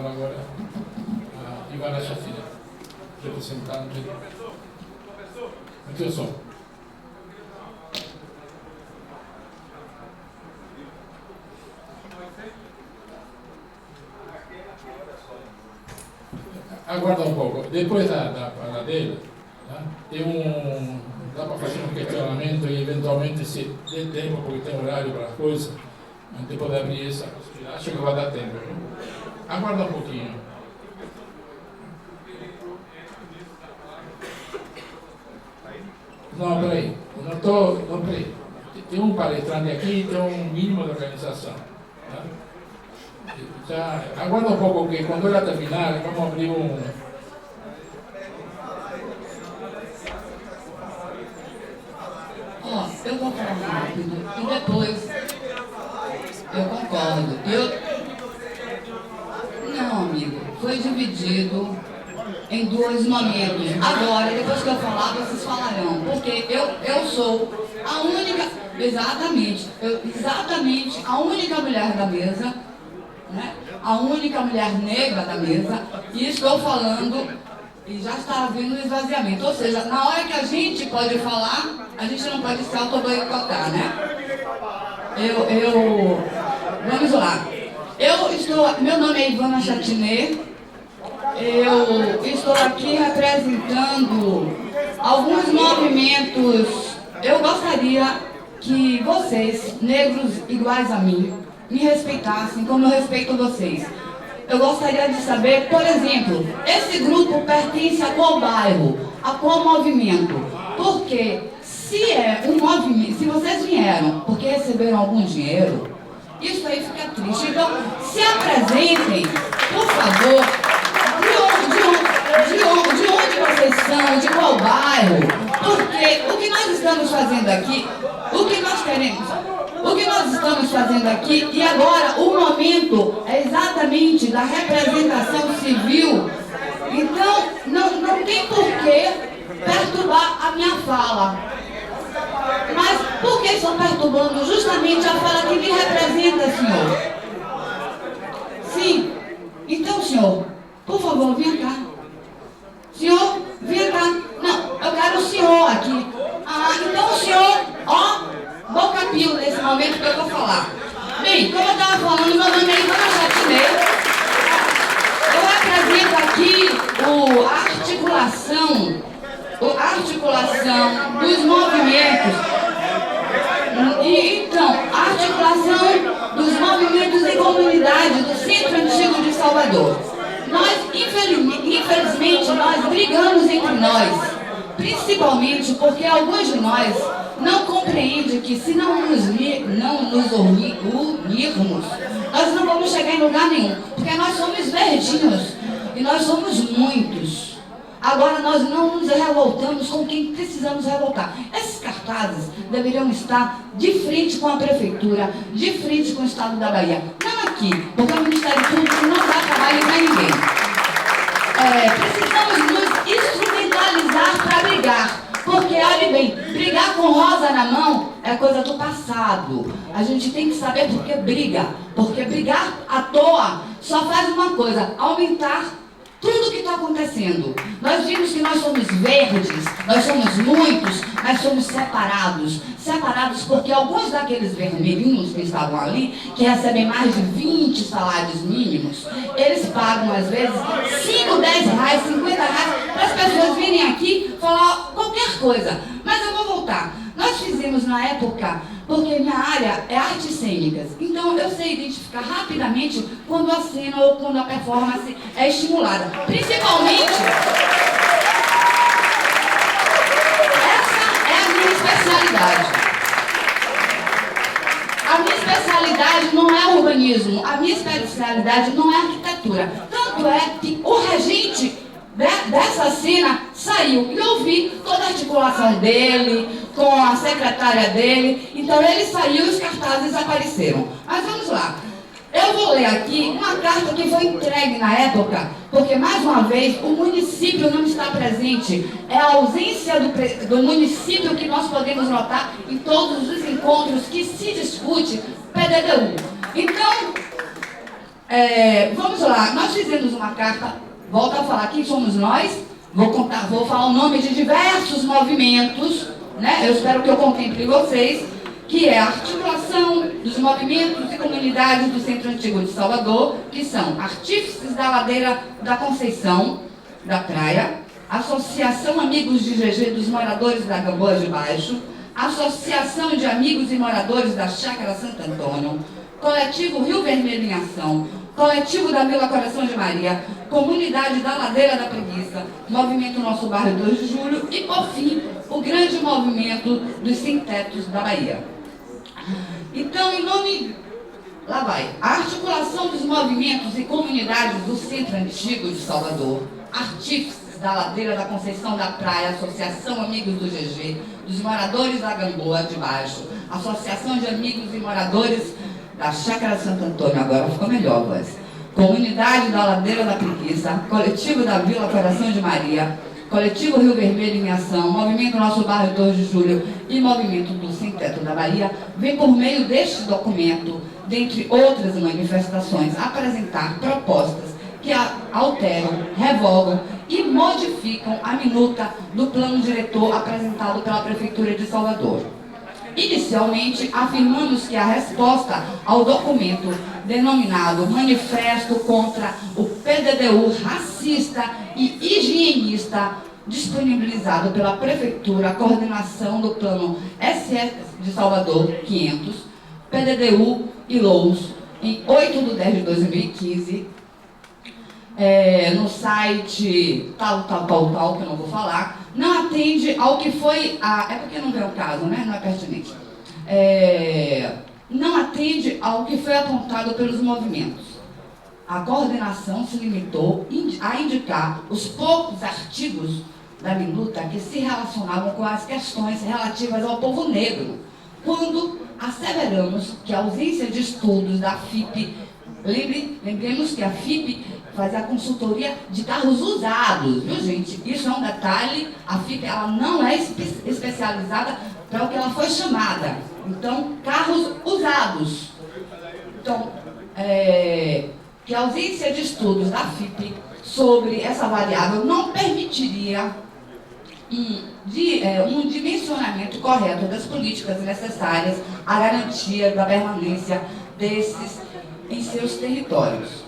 palavra agora a Ivana Chafina, representante. Aqui o som. Aguarda um pouco. Depois da fala dele, tá? Dá para fazer um questionamento e eventualmente, se der tempo, porque tem horário para as coisas, a gente pode abrir essa possibilidade. Acho que vai dar tempo. Aguarda um pouquinho. Não, peraí. Não, peraí. Tem um palestrante aqui e tem um mínimo de organização. Tá? Já, aguarda um pouco, porque quando ela terminar, vamos abrir eu vou falar rápido e depois eu concordo. Não, amigo, foi dividido em dois momentos. Agora, depois que eu falar, vocês falarão, porque eu sou a única, exatamente, a única mulher da mesa, né? A única mulher negra da mesa, e estou falando. E já está havendo um esvaziamento. Ou seja, na hora que a gente pode falar, a gente não pode se auto-boicotar, né? Vamos lá. Meu nome é Ivana Chatinet. Eu estou aqui representando alguns movimentos. Eu gostaria que vocês, negros iguais a mim, me respeitassem como eu respeito vocês. Eu gostaria de saber, por exemplo, esse grupo pertence a qual bairro, a qual movimento? Porque se é um movimento, se vocês vieram porque receberam algum dinheiro, isso aí fica triste. Então, se apresentem, por favor, de onde vocês são, de qual bairro, porque o que nós estamos fazendo aqui, o que nós estamos fazendo aqui, e agora o momento é exatamente da representação civil, então não tem por que perturbar a minha fala. Mas por que estão perturbando justamente a fala que me representa, senhor? Sim, então, senhor, por favor, venha cá. Senhor, venha cá. Não, eu quero o senhor aqui. Então o senhor, boca pio nesse momento que eu vou falar. Bem, como eu estava falando, meu nome é Ivana Chatinet. Eu represento aqui a articulação dos movimentos. A articulação dos movimentos em comunidade do Centro Antigo de Salvador. Nós, infelizmente, nós brigamos entre nós, principalmente porque alguns de nós não compreendem que se não nos unirmos, nós não vamos chegar em lugar nenhum, porque nós somos verdinhos e nós somos muitos. Agora nós não nos revoltamos com quem precisamos revoltar. Esses cartazes deveriam estar de frente com a prefeitura, de frente com o estado da Bahia. Não aqui, porque o Ministério Público não dá trabalho para ninguém. Precisamos nos instrumentalizar para brigar. Porque, olhe bem, brigar com rosa na mão é coisa do passado. A gente tem que saber por que briga. Porque brigar à toa só faz uma coisa, aumentar tudo que está acontecendo. Nós vimos que nós somos verdes, nós somos muitos, mas somos separados. Separados porque alguns daqueles vermelhinhos que estavam ali, que recebem mais de 20 salários mínimos, eles pagam às vezes 5, 10 reais, 50 reais, para as pessoas virem aqui falar qualquer coisa. Mas eu vou voltar. Nós fizemos na época, porque minha área é artes cênicas, então eu sei identificar rapidamente quando a cena ou quando a performance é estimulada. Principalmente, essa é a minha especialidade. A minha especialidade não é urbanismo, a minha especialidade não é arquitetura. Tanto é que o regente dessa cena saiu e eu vi toda a articulação dele com a secretária dele, então ele saiu e os cartazes apareceram. Mas vamos lá, eu vou ler aqui uma carta que foi entregue na época, porque mais uma vez o município não está presente, é a ausência do município que nós podemos notar em todos os encontros que se discute PDDU. Então, Vamos lá, nós fizemos uma carta, volto a falar, quem somos nós? Vou falar o nome de diversos movimentos, né? Eu espero que eu contemple vocês, que é a articulação dos movimentos e comunidades do Centro Antigo de Salvador, que são Artífices da Ladeira da Conceição, da Praia, Associação Amigos de GG dos Moradores da Gamboa de Baixo, Associação de Amigos e Moradores da Chácara Santo Antônio, Coletivo Rio Vermelho em Ação, Coletivo da Vila Coração de Maria, Comunidade da Ladeira da Preguiça, Movimento Nosso Bairro 2 de Julho e, por fim, o grande movimento dos Sem-Tetos da Bahia. Então, em nome... Lá vai. A articulação dos movimentos e comunidades do Centro Antigo de Salvador, Artífices da Ladeira da Conceição da Praia, Associação Amigos do GG, dos Moradores da Gamboa de Baixo, Associação de Amigos e Moradores da Chácara Santo Antônio, agora ficou melhor, voz. Comunidade da Ladeira da Preguiça, Coletivo da Vila Coração de Maria, Coletivo Rio Vermelho em Ação, Movimento Nosso Bairro 2 de Julho e Movimento do Sem Teto da Bahia, vem por meio deste documento, dentre outras manifestações, apresentar propostas que alteram, revogam e modificam a minuta do plano diretor apresentado pela Prefeitura de Salvador. Inicialmente, afirmamos que a resposta ao documento denominado Manifesto contra o PDDU racista e higienista, disponibilizado pela Prefeitura, a coordenação do Plano SS de Salvador 500, PDDU e LOUS, em 8 de 10 de 2015, no site tal, que eu não vou falar, não atende ao que foi... é porque não vem o caso, né? Não é pertinente. Não atende ao que foi apontado pelos movimentos. A coordenação se limitou a indicar os poucos artigos da minuta que se relacionavam com as questões relativas ao povo negro, quando asseveramos que a ausência de estudos da FIP... Lembremos que a FIP fazia a consultoria de carros usados, viu, gente? Isso é um detalhe, a FIP ela não é especializada para o que ela foi chamada. Então, carros usados. Então, que a ausência de estudos da FIP sobre essa variável não permitiria um dimensionamento correto das políticas necessárias à garantia da permanência desses em seus territórios.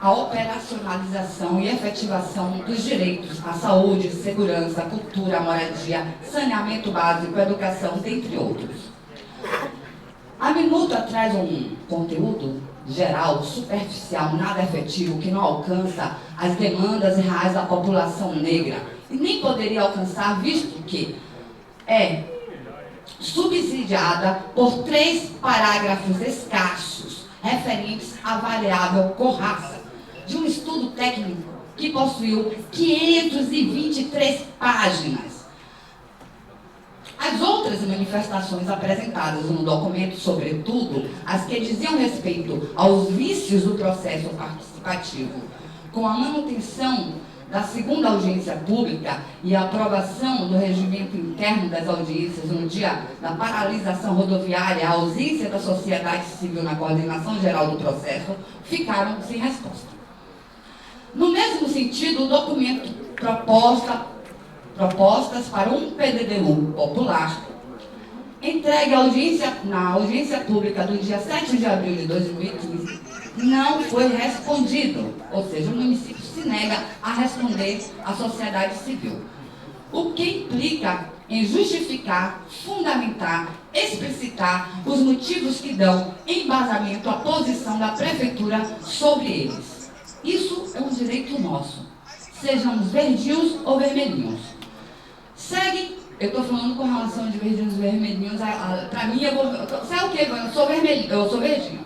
A operacionalização e efetivação dos direitos à saúde, segurança, cultura, moradia, saneamento básico, educação, dentre outros. A minuta traz um conteúdo geral, superficial, nada efetivo, que não alcança as demandas reais da população negra e nem poderia alcançar, visto que é subsidiada por 3 parágrafos escassos referentes à variável cor-raça, de um estudo técnico que possuiu 523 páginas. As outras manifestações apresentadas no documento, sobretudo as que diziam respeito aos vícios do processo participativo, com a manutenção da segunda audiência pública e a aprovação do regimento interno das audiências no dia da paralisação rodoviária, a ausência da sociedade civil na coordenação geral do processo, ficaram sem resposta. No mesmo sentido, o documento propostas para um PDDU popular, entregue na audiência pública do dia 7 de abril de 2015, não foi respondido, ou seja, o município se nega a responder à sociedade civil, o que implica em justificar, fundamentar, explicitar os motivos que dão embasamento à posição da Prefeitura sobre eles. Isso é um direito nosso, sejamos verdinhos ou vermelhinhos. Segue, eu estou falando com relação de verdinhos e vermelhinhos, para mim, sabe o que? Eu sou vermelhinho, eu sou verdinho.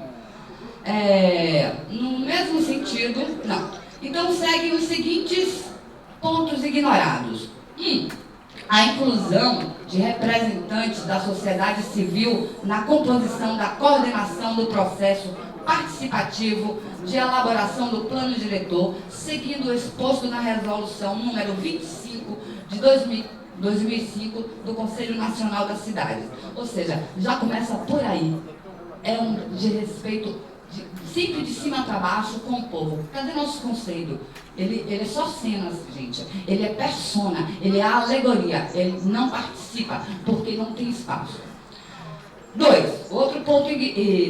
No mesmo sentido, não. Então, seguem os seguintes pontos ignorados. A inclusão de representantes da sociedade civil na composição da coordenação do processo participativo de elaboração do plano diretor, seguindo o exposto na resolução número 25 de 2005 do Conselho Nacional das Cidades. Ou seja, já começa por aí. É um desrespeito sempre de cima para baixo com o povo. Cadê nosso conselho? Ele é só cenas, gente. Ele é persona, ele é alegoria. Ele não participa, porque não tem espaço. 2. Outro ponto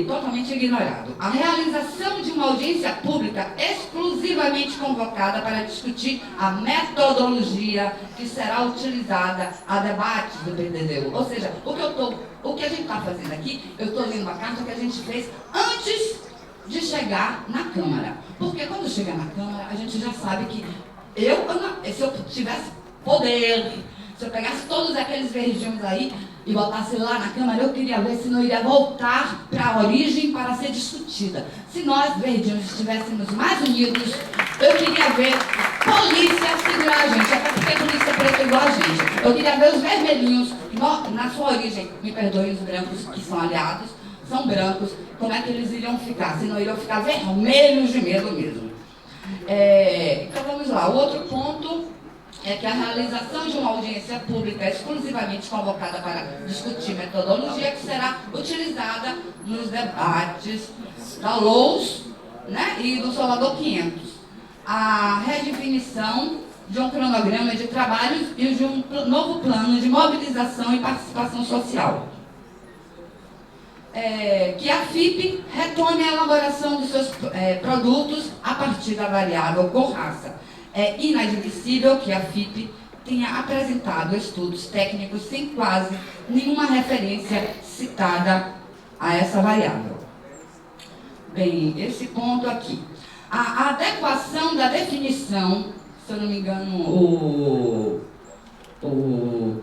totalmente ignorado. A realização de uma audiência pública exclusivamente convocada para discutir a metodologia que será utilizada a debates do PDDU. Ou seja, o que a gente está fazendo aqui, eu estou lendo uma carta que a gente fez antes de chegar na Câmara. Porque quando chegar na Câmara, a gente já sabe que se eu tivesse poder, se eu pegasse todos aqueles verdinhos aí e botasse lá na Câmara, eu queria ver se não iria voltar para a origem para ser discutida. Se nós, verdinhos, estivéssemos mais unidos, eu queria ver polícia segurar a gente, até porque a polícia preta é igual a gente. Eu queria ver os vermelhinhos, na sua origem, me perdoem os brancos que são aliados, são brancos, como é que eles iriam ficar? Se não iriam ficar vermelhos de medo mesmo. Então vamos lá, o outro ponto é que a realização de uma audiência pública exclusivamente convocada para discutir metodologia que será utilizada nos debates da LOUS, né, e do Salvador 500. A redefinição de um cronograma de trabalhos e de um novo plano de mobilização e participação social. Que a FIP retome a elaboração dos seus produtos a partir da variável com raça. É inadmissível que a FIP tenha apresentado estudos técnicos sem quase nenhuma referência citada a essa variável. Bem, esse ponto aqui. A adequação da definição, se eu não me engano, o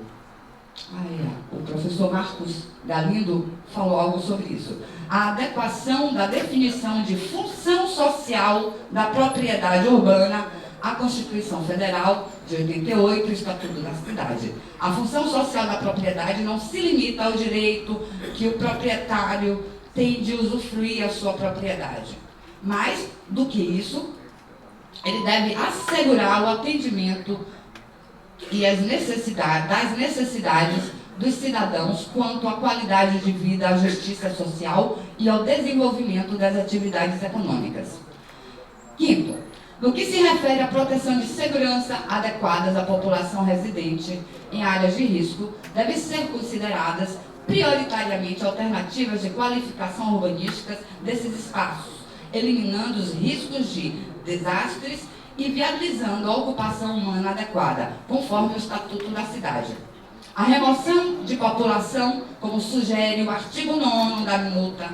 professor Marcos Galindo falou algo sobre isso. A adequação da definição de função social da propriedade urbana à Constituição Federal de 88 e o Estatuto da Cidade. A função social da propriedade não se limita ao direito que o proprietário tem de usufruir a sua propriedade. Mais do que isso, ele deve assegurar o atendimento e das necessidades dos cidadãos quanto à qualidade de vida, à justiça social e ao desenvolvimento das atividades econômicas. Quinto, no que se refere à proteção de segurança adequadas à população residente em áreas de risco, devem ser consideradas prioritariamente alternativas de qualificação urbanísticas desses espaços, eliminando os riscos de desastres e viabilizando a ocupação humana adequada, conforme o Estatuto da Cidade. A remoção de população, como sugere o artigo 9º da minuta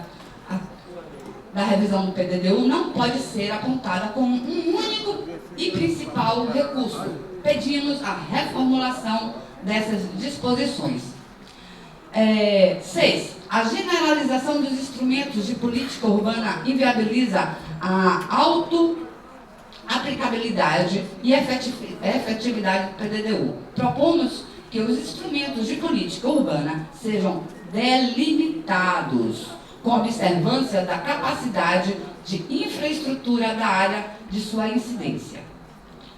da revisão do PDDU, não pode ser apontada como um único e principal recurso. Pedimos a reformulação dessas disposições. 6. A generalização dos instrumentos de política urbana inviabiliza a auto-aplicabilidade e efetividade do PDDU. Propomos que os instrumentos de política urbana sejam delimitados, com observância da capacidade de infraestrutura da área de sua incidência.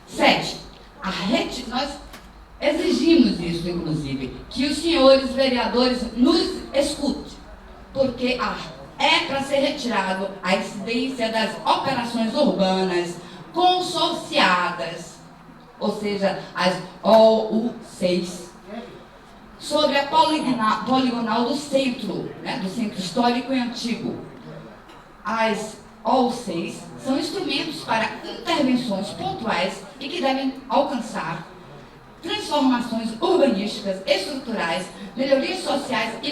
7. Nós exigimos isso, inclusive, que os senhores vereadores nos escutem, porque é para ser retirado a incidência das operações urbanas consorciadas, ou seja, as OU6, sobre a poligonal do centro, né, do centro histórico e antigo. As OU6 são instrumentos para intervenções pontuais e que devem alcançar transformações urbanísticas, estruturais, melhorias sociais e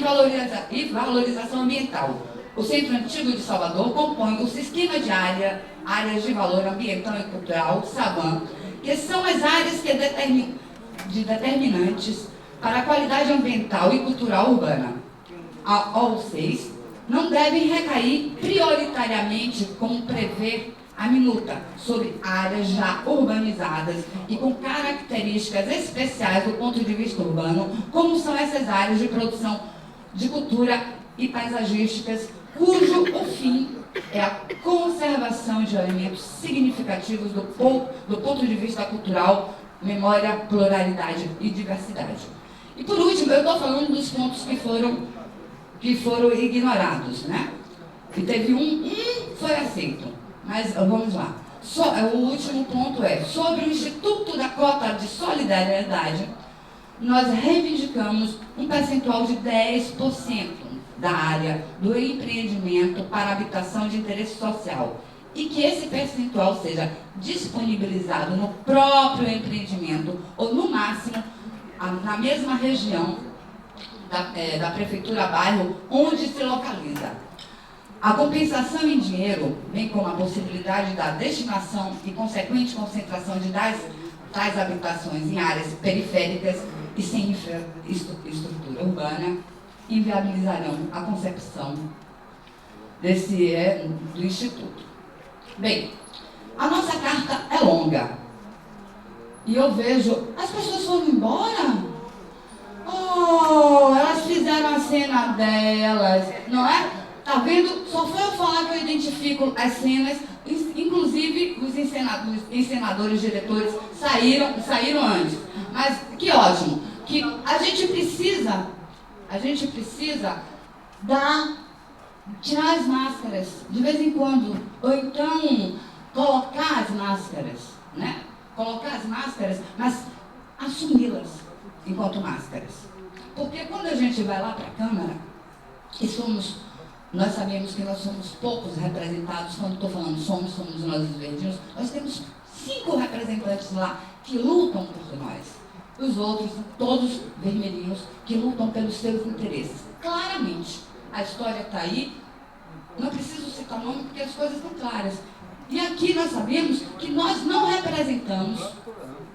valorização ambiental. O Centro Antigo de Salvador compõe o sistema de áreas de valor ambiental e cultural, SAVAM, que são as áreas determinantes para a qualidade ambiental e cultural urbana. A OU6 não deve recair prioritariamente, como prevê a minuta, sobre áreas já urbanizadas e com características especiais do ponto de vista urbano, como são essas áreas de produção de cultura e paisagísticas, cujo o fim é a conservação de elementos significativos do ponto de vista cultural, memória, pluralidade e diversidade. E por último, eu estou falando dos pontos que foram ignorados, né? E teve um foi aceito. Mas vamos lá. O último ponto é, sobre o Instituto da Cota de Solidariedade, nós reivindicamos um percentual de 10% da área do empreendimento para habitação de interesse social e que esse percentual seja disponibilizado no próprio empreendimento ou, no máximo, na mesma região da prefeitura bairro onde se localiza. A compensação em dinheiro, bem como a possibilidade da destinação e consequente concentração de tais habitações em áreas periféricas e sem estrutura urbana, inviabilizarão a concepção do Instituto. Bem, a nossa carta é longa. E eu vejo, as pessoas foram embora? Oh, elas fizeram a cena delas, não é? Tá vendo? Só foi eu falar que eu identifico as cenas, inclusive os encenadores, diretores saíram antes. Mas que ótimo, que a gente precisa tirar as máscaras de vez em quando, ou então colocar as máscaras, né? Colocar as máscaras, mas assumi-las enquanto máscaras. Porque quando a gente vai lá para a Câmara, nós sabemos que nós somos poucos representados, quando estou falando somos nós os verdinhos, nós temos 5 representantes lá que lutam por nós. Os outros, todos vermelhinhos, que lutam pelos seus interesses. Claramente, a história está aí, não preciso citar o nome porque as coisas estão claras. E aqui nós sabemos que nós não representamos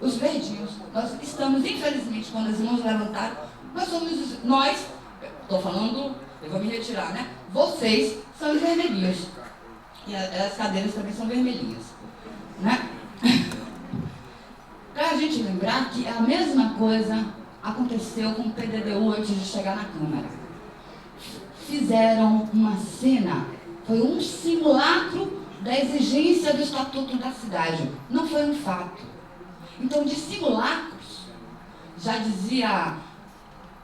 os verdinhos. Nós estamos, infelizmente, quando as mãos levantaram, estou falando, eu vou me retirar, né? Vocês são os vermelhinhos. E as cadeiras também são vermelhinhas, né? Para a gente lembrar que a mesma coisa aconteceu com o PDDU antes de chegar na Câmara. Fizeram uma cena, foi um simulacro da exigência do Estatuto da Cidade, não foi um fato. Então, de simulacros, já dizia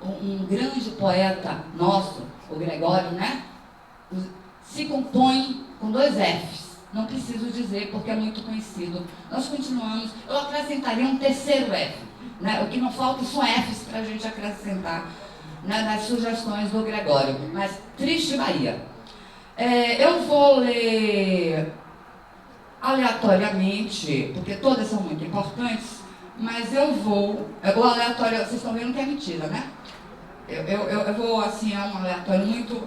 um grande poeta nosso, o Gregório, né? Se compõe com 2 Fs. Não preciso dizer porque é muito conhecido. Nós continuamos, eu acrescentaria um 3º F. Né? O que não falta são Fs para a gente acrescentar, né, nas sugestões do Gregório. Mas triste Bahia. Eu vou ler aleatoriamente, porque todas são muito importantes, mas eu vou... O aleatório, vocês estão vendo que é mentira, né? Eu vou, assim, um aleatório muito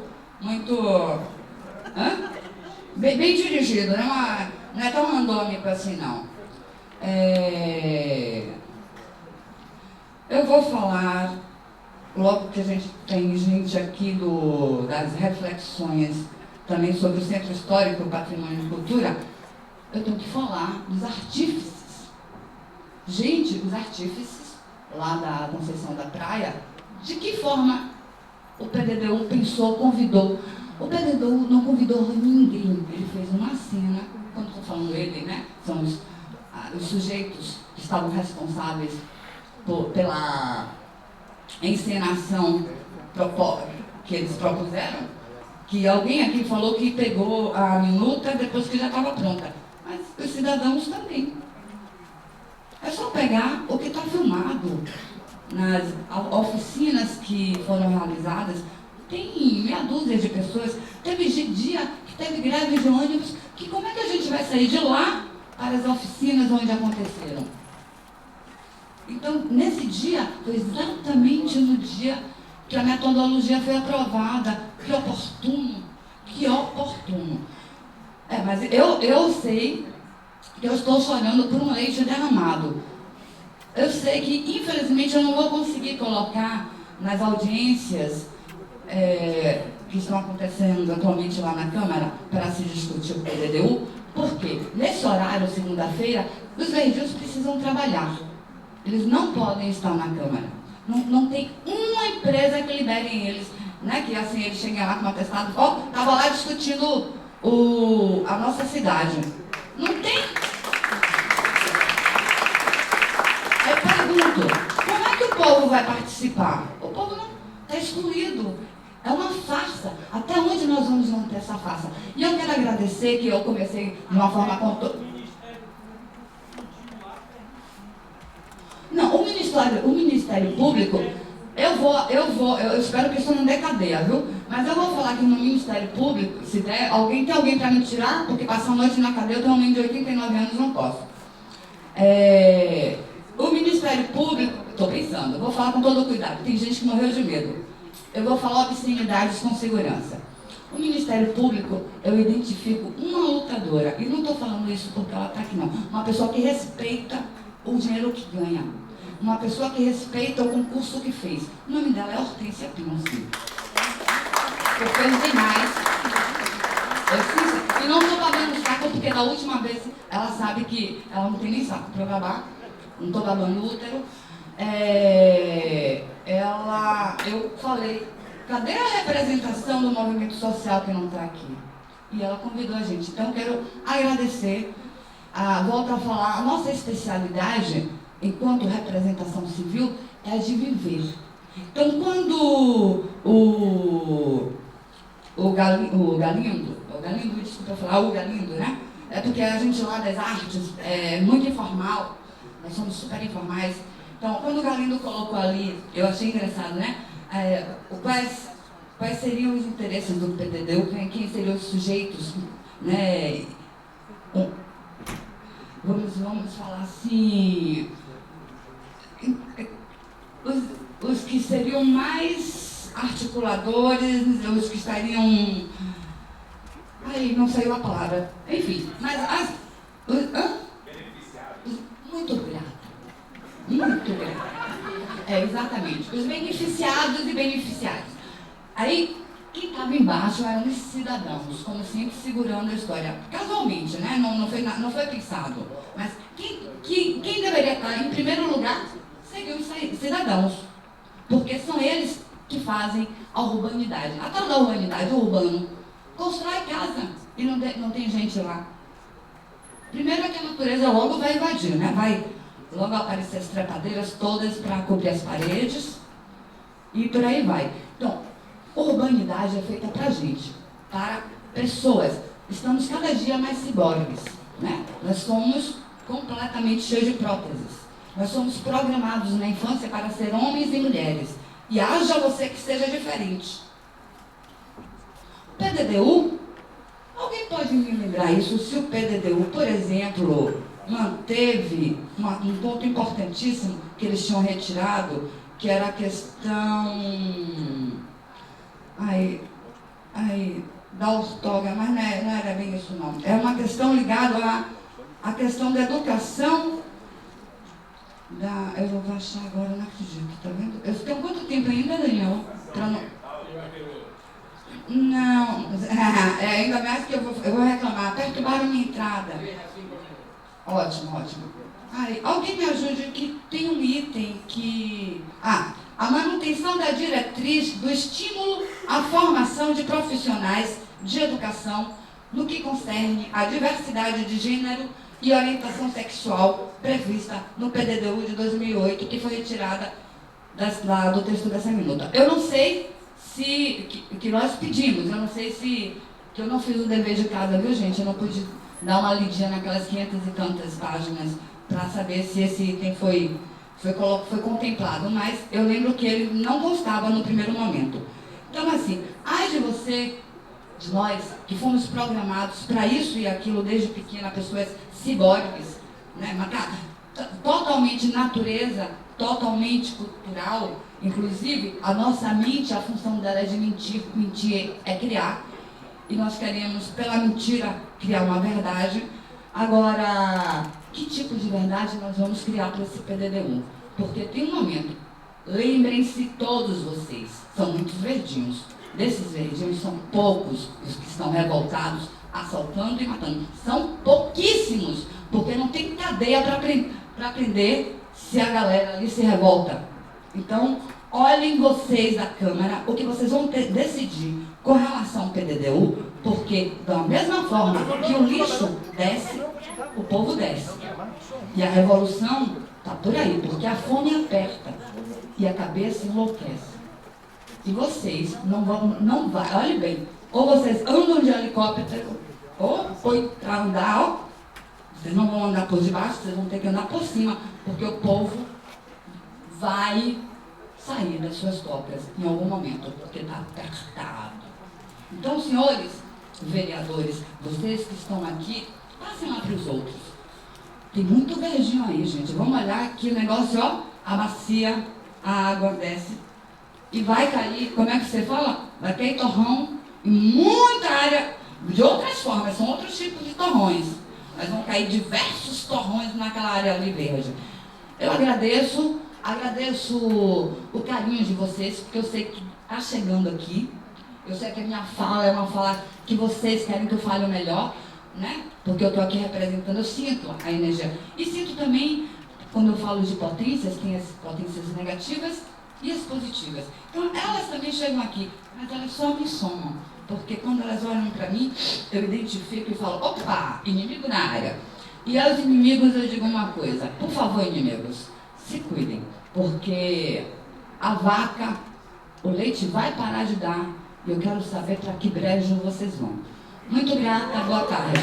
bem dirigido, né? Não é tão randômico assim, não. Eu vou falar, logo que a gente tem gente aqui das reflexões também sobre o Centro Histórico, o Patrimônio e Cultura, eu tenho que falar dos artífices. Gente, os artífices lá da Conceição da Praia, de que forma o PDDU pensou, convidou? O PDDU não convidou ninguém, ele fez uma cena, quando estou falando ele, né? São os sujeitos que estavam responsáveis pela encenação que eles propuseram, que alguém aqui falou que pegou a minuta depois que já estava pronta. Mas os cidadãos também. É só pegar o que está filmado nas oficinas que foram realizadas. Tem meia dúzia de pessoas. Teve dia que teve greve de ônibus, que como é que a gente vai sair de lá para as oficinas onde aconteceram? Então, nesse dia, foi exatamente no dia que a metodologia foi aprovada. Que oportuno, que oportuno. Mas eu sei que eu estou chorando por um leite derramado. Eu sei que, infelizmente, eu não vou conseguir colocar nas audiências que estão acontecendo atualmente lá na Câmara para se discutir o PDDU, porque nesse horário, segunda-feira, os verdinhos precisam trabalhar. Eles não podem estar na Câmara. Não tem uma empresa que libere eles, né? Que assim eles cheguem lá com um atestado, estava lá discutindo a nossa cidade. Não tem. Eu pergunto, como é que o povo vai participar? O povo não está excluído. É uma farsa. Até onde nós vamos manter essa farsa? E eu quero agradecer que eu comecei de uma forma... Não, o Ministério Público, eu espero que isso não dê cadeia, viu? Mas eu vou falar que no Ministério Público, se der, tem alguém para me tirar, porque passar a noite na cadeia, eu tenho um menino de 89 anos, não posso. O Ministério Público, estou pensando, eu vou falar com todo cuidado, tem gente que morreu de medo. Eu vou falar obscenidades com segurança. O Ministério Público, eu identifico uma lutadora, e não estou falando isso porque ela está aqui não, uma pessoa que respeita o dinheiro que ganha, uma pessoa que respeita o concurso que fez. O nome dela é Hortência Pinochet. Eu fez demais. E não estou babando saco, porque da última vez ela sabe que ela não tem nem saco para babar, não estou babando o útero. Eu falei, cadê a representação do movimento social que não está aqui? E ela convidou a gente. Então, quero agradecer. Volto a falar, a nossa especialidade, enquanto representação civil, é a de viver. Então, quando o Galindo, desculpa falar, o Galindo, né? É porque a gente lá das artes é muito informal, nós somos super informais. Então, quando o Galindo colocou ali, eu achei engraçado, né? Quais seriam os interesses do PDD, quem seriam os sujeitos, né? Vamos falar assim, os que seriam mais articuladores, os que estariam... Ai, não saiu a palavra. Enfim, mas muito grato. Muito grato. Exatamente. Os beneficiados e beneficiários. Aí, quem estava embaixo eram os cidadãos, como sempre, segurando a história. Casualmente, né? Não foi pensado. Mas quem deveria estar em primeiro lugar seriam os cidadãos. Porque são eles que fazem a urbanidade. A tal da urbanidade, o urbano, constrói casa e não tem gente lá. Primeiro é que a natureza logo vai invadir, né? Vai logo aparecer as trepadeiras todas para cobrir as paredes e por aí vai. Então, urbanidade é feita para gente, para pessoas. Estamos cada dia mais ciborgues, né? Nós somos completamente cheios de próteses. Nós somos programados na infância para ser homens e mulheres. E haja você que seja diferente. PDDU, alguém pode me lembrar isso? Se o PDDU, por exemplo, manteve um ponto importantíssimo que eles tinham retirado, que era a questão da ortoga, mas não era bem isso não. É uma questão ligada à questão da educação, eu vou achar agora, não acredito, tá vendo? Eu tenho quanto tempo ainda, Daniel? Não, ainda mais que eu vou reclamar, perturbaram minha entrada. Ótimo. Alguém me ajude que tem um item que... a manutenção da diretriz do estímulo à formação de profissionais de educação no que concerne à diversidade de gênero e orientação sexual prevista no PDDU de 2008, que foi retirada do texto dessa minuta. Eu não sei que nós pedimos, eu não sei se... que eu não fiz o dever de casa, viu, gente? Eu não pude dar uma lidinha naquelas 500 e tantas páginas para saber se esse item foi contemplado, mas eu lembro que ele não constava no primeiro momento. Então, assim, ai de você, de nós, que fomos programados para isso e aquilo desde pequena, pessoas ciborgues, né? Totalmente natureza, totalmente cultural, inclusive a nossa mente, a função dela é de mentir é criar, e nós queremos, pela mentira, criar uma verdade. Agora, que tipo de verdade nós vamos criar para esse PDD1? Porque tem um momento, lembrem-se todos vocês, são muitos verdinhos. Desses verdinhos são poucos os que estão revoltados, assaltando e matando. São pouquíssimos, porque não tem cadeia para prender se a galera ali se revolta. Então, olhem vocês da Câmara o que vocês vão decidir com relação ao PDDU, porque da mesma forma que o lixo desce, o povo desce. E a revolução está por aí, porque a fome aperta e a cabeça enlouquece. E vocês não vai, olhe bem, ou vocês andam de helicóptero, ou para andar, ó, vocês não vão andar por debaixo, vocês vão ter que andar por cima, porque o povo vai sair das suas topas em algum momento, porque está apertado. Então, senhores vereadores, vocês que estão aqui, passem lá para os outros. Tem muito verdinho aí, gente. Vamos olhar aqui o negócio, ó, a bacia, a água desce e vai cair, como é que você fala? Vai cair torrão em muita área, de outras formas, são outros tipos de torrões, mas vão cair diversos torrões naquela área ali verde. Eu agradeço o carinho de vocês, porque eu sei que está chegando aqui, eu sei que a minha fala é uma fala que vocês querem que eu fale o melhor, né? Porque eu estou aqui representando, eu sinto a energia. E sinto também, quando eu falo de potências, tem as potências negativas e as positivas. Então, elas também chegam aqui, mas elas só me somam. Porque quando elas olham para mim, eu identifico e falo, opa, inimigo na área. E aos inimigos eu digo uma coisa, por favor, inimigos, se cuidem, porque a vaca, o leite vai parar de dar, e eu quero saber para que brejo vocês vão. Muito grata, boa tarde.